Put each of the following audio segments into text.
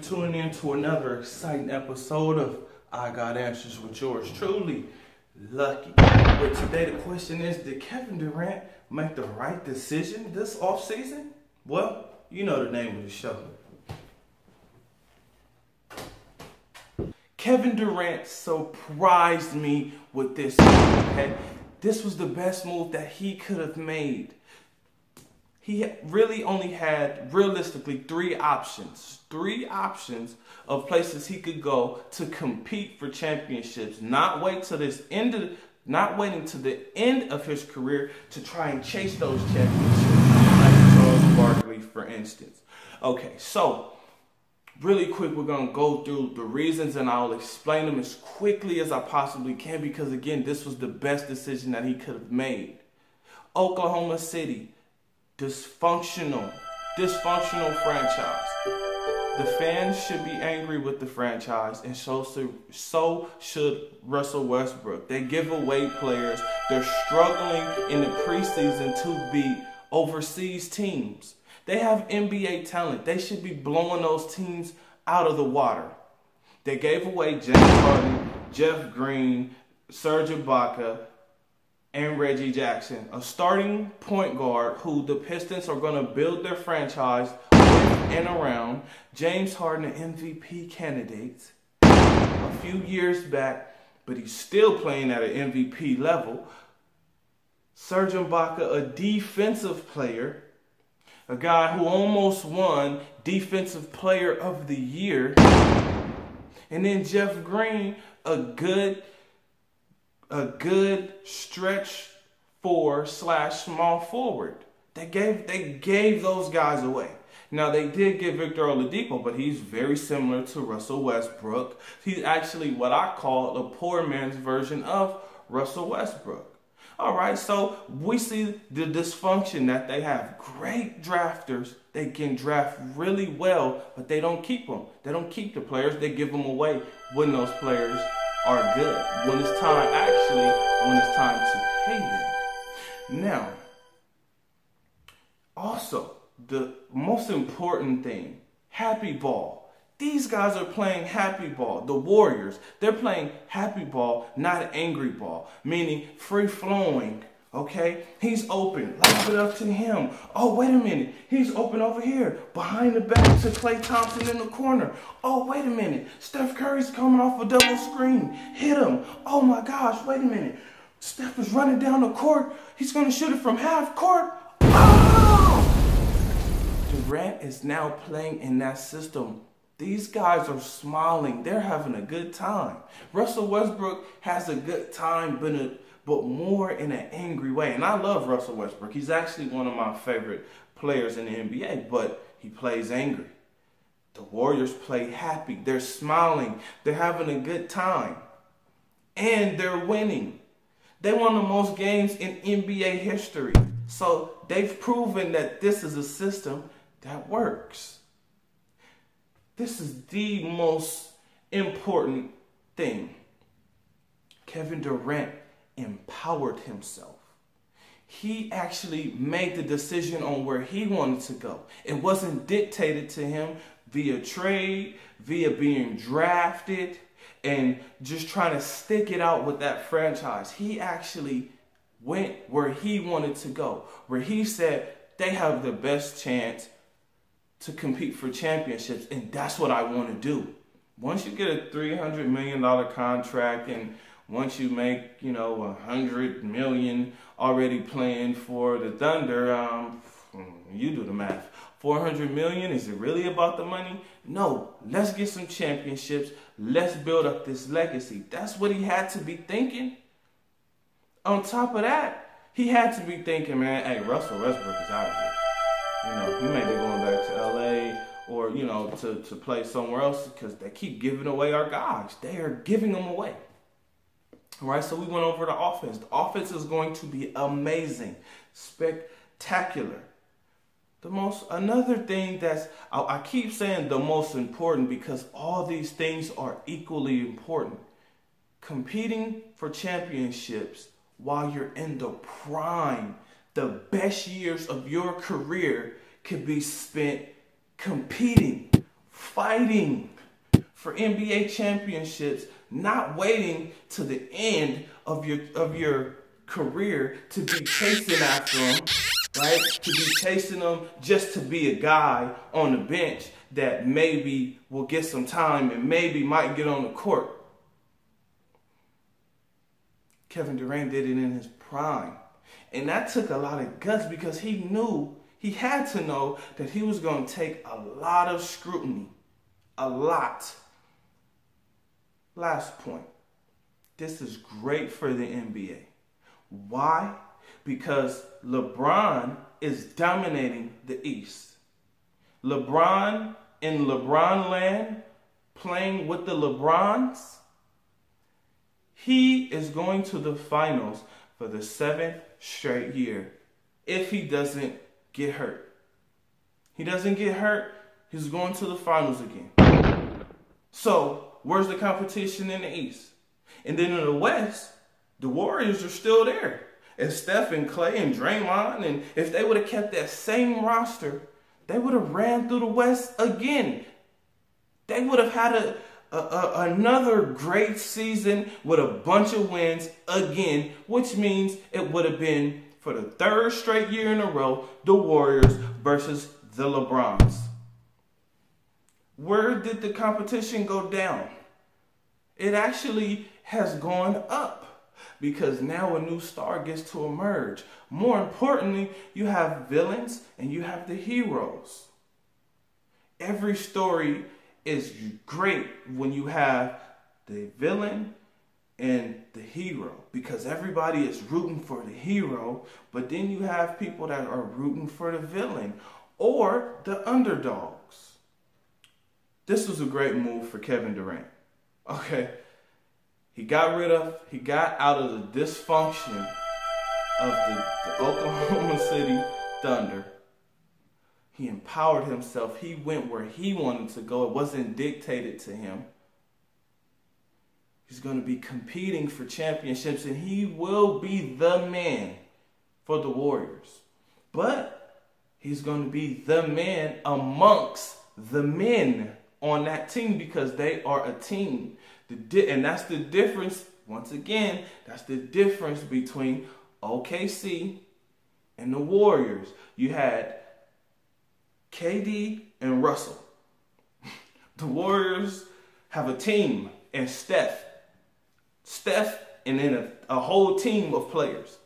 tuning in to another exciting episode of I Got Answers with yours truly, Lucky. But today the question is, did Kevin Durant make the right decision this offseason? Well, you know the name of the show. Kevin Durant surprised me with this move, okay? This was the best move that he could have made. He really only had, realistically, three options of places he could go to compete for championships. Not waiting to the end of his career to try and chase those championships, like Charles Barkley, for instance. Okay, so really quick, we're gonna go through the reasons, and I'll explain them as quickly as I possibly can because, again, this was the best decision that he could have made. Oklahoma City. Dysfunctional franchise. The fans should be angry with the franchise, and so should Russell Westbrook. They give away players. They're struggling in the preseason to beat overseas teams. They have NBA talent. They should be blowing those teams out of the water. They gave away James Harden, Jeff Green, Serge Ibaka, and Reggie Jackson, a starting point guard who the Pistons are going to build their franchise with and around. James Harden, an MVP candidate a few years back, but he's still playing at an MVP level. Serge Ibaka, a defensive player, a guy who almost won Defensive Player of the Year. And then Jeff Green, a good stretch /small forward. They gave those guys away. Now, they did get Victor Oladipo, but he's very similar to Russell Westbrook. He's actually what I call a poor man's version of Russell Westbrook. All right, so we see the dysfunction that they have. Great drafters. They can draft really well, but they don't keep them. They don't keep the players. They give them away when those players are good. When it's time to pay them. Now, also, the most important thing, happy ball. These guys are playing happy ball. The Warriors, they're playing happy ball, not angry ball, meaning free-flowing, okay? He's open. Lob it up to him. Oh, wait a minute. He's open over here, behind the back to Klay Thompson in the corner. Oh, wait a minute. Steph Curry's coming off a double screen. Hit him. Oh, my gosh, wait a minute. Steph is running down the court. He's going to shoot it from half court. Oh! Durant is now playing in that system. These guys are smiling. They're having a good time. Russell Westbrook has a good time, but more in an angry way. And I love Russell Westbrook. He's actually one of my favorite players in the NBA, but he plays angry. The Warriors play happy. They're smiling. They're having a good time. And they're winning. They won the most games in NBA history. So they've proven that this is a system that works. This is the most important thing. Kevin Durant empowered himself. He actually made the decision on where he wanted to go. It wasn't dictated to him via trade, via being drafted, and just trying to stick it out with that franchise. He actually went where he wanted to go, where he said they have the best chance to compete for championships, and that's what I want to do. Once you get a $300 million contract, and once you make, $100 million already playing for the Thunder, you do the math. $400 million, is it really about the money? No, let's get some championships. Let's build up this legacy. That's what he had to be thinking. On top of that, he had to be thinking, man, hey, Russell Westbrook is out of here. He may be going back to LA or, to play somewhere else because they keep giving away our guys. They are giving them away. All right, so we went over the offense. The offense is going to be amazing, spectacular. Another thing I keep saying the most important because all these things are equally important. Competing for championships while you're in the prime, the best years of your career could be spent competing fighting for NBA championships, not waiting to the end of your career to be chasing after them, right? To be chasing them just to be a guy on the bench that maybe will get some time and maybe might get on the court. Kevin Durant did it in his prime. And that took a lot of guts because he had to know that he was going to take a lot of scrutiny. A lot. Last point. This is great for the NBA. Why? Because LeBron is dominating the East. LeBron in LeBron land, playing with the LeBrons, he is going to the finals for the 7th straight year if he doesn't get hurt. He doesn't get hurt, he's going to the finals again. So, where's the competition in the East? And then in the West, the Warriors are still there. And Steph and Clay and Draymond, and if they would have kept that same roster, they would have ran through the West again. They would have had another great season with a bunch of wins again, which means it would have been, for the 3rd straight year in a row, the Warriors versus the LeBrons. Where did the competition go down? It actually has gone up because now a new star gets to emerge. More importantly, you have villains and you have the heroes. Every story is great when you have the villain and the hero, because everybody is rooting for the hero, but then you have people that are rooting for the villain or the underdogs. This was a great move for Kevin Durant. Okay, he got out of the dysfunction of the Oklahoma City Thunder. He empowered himself. He went where he wanted to go. It wasn't dictated to him. He's going to be competing for championships, and he will be the man for the Warriors. But he's going to be the man amongst the men on that team because they are a team. And that's the difference, once again, that's the difference between OKC and the Warriors. You had KD and Russell. The Warriors have a team and Steph, and then a whole team of players.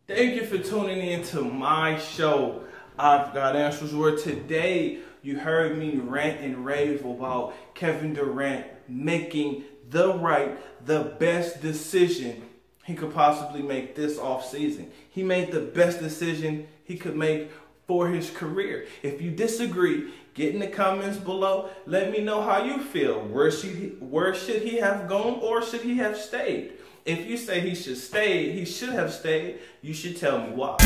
Thank you for tuning in to my show, I've Got Answers, where today you heard me rant and rave about Kevin Durant making the best decision he could possibly make this offseason. He made the best decision he could make for his career. If you disagree, get in the comments below. Let me know how you feel. Where should he have gone, or should he have stayed? If you say he should have stayed, you should tell me why.